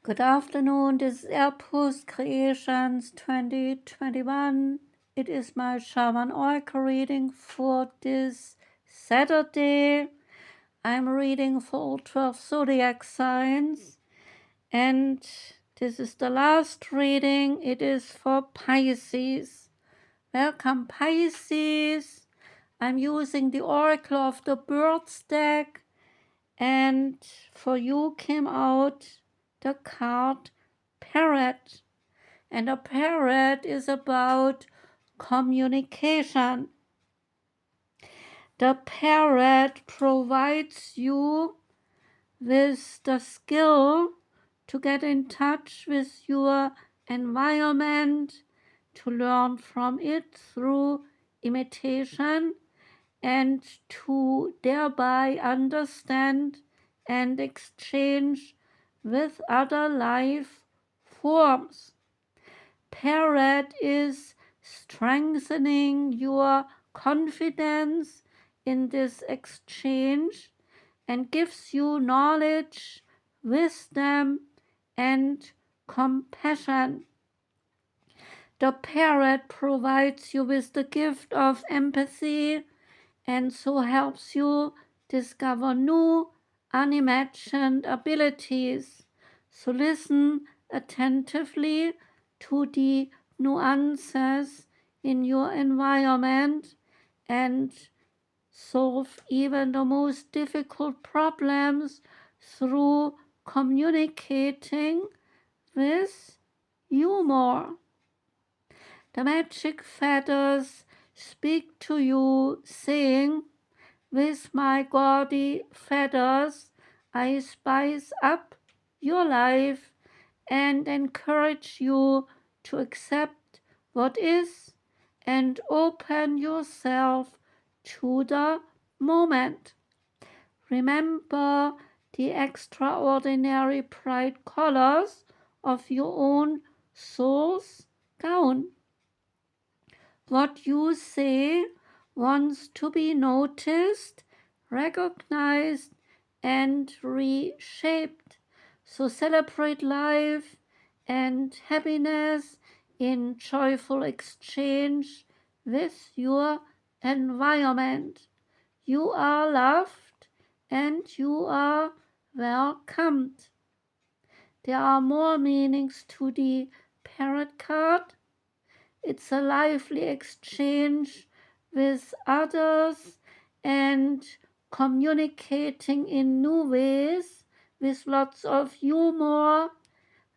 Good afternoon, this is Airpost Creations 2021. It is my Shaman Oracle reading for this Saturday. I'm reading for all 12 zodiac signs, and this is the last reading. It is for Pisces. Welcome, Pisces. I'm using the Oracle of the Birds deck, and for you came out the card Parrot. And a parrot is about communication. The parrot provides you with the skill to get in touch with your environment, to learn from it through imitation, and to thereby understand and exchange with other life forms. Parrot is strengthening your confidence in this exchange and gives you knowledge, wisdom, and compassion. The parrot provides you with the gift of empathy and so helps you discover new, unimagined abilities. So listen attentively to the nuances in your environment and solve even the most difficult problems through communicating with humor. The magic feathers speak to you, saying, "With my gaudy feathers, I spice up your life and encourage you to accept what is and open yourself to the moment. Remember the extraordinary bright colors of your own soul's gown. What you say wants to be noticed, recognized, and reshaped. So celebrate life and happiness in joyful exchange with your environment. You are loved and you are welcomed." There are more meanings to the Parrot card. It's a lively exchange with others and communicating in new ways with lots of humor,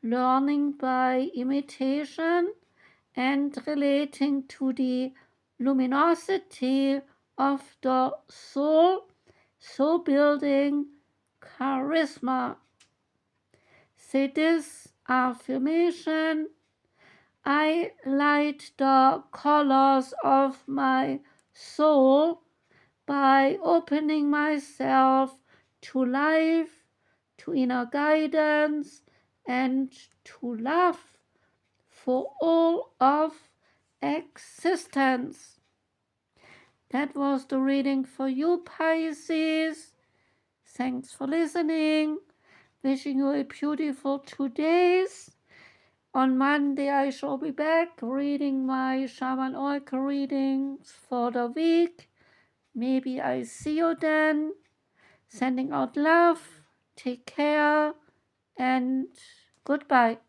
learning by imitation, and relating to the luminosity of the soul, so building charisma. Say this affirmation: "I light the colors of my soul by opening myself to life, to inner guidance, and to love for all of existence." That was the reading for you, Pisces. Thanks for listening. Wishing you a beautiful 2 days. On Monday, I shall be back reading my Shaman Oracle readings for the week. Maybe I see you then. Sending out love. Take care and goodbye.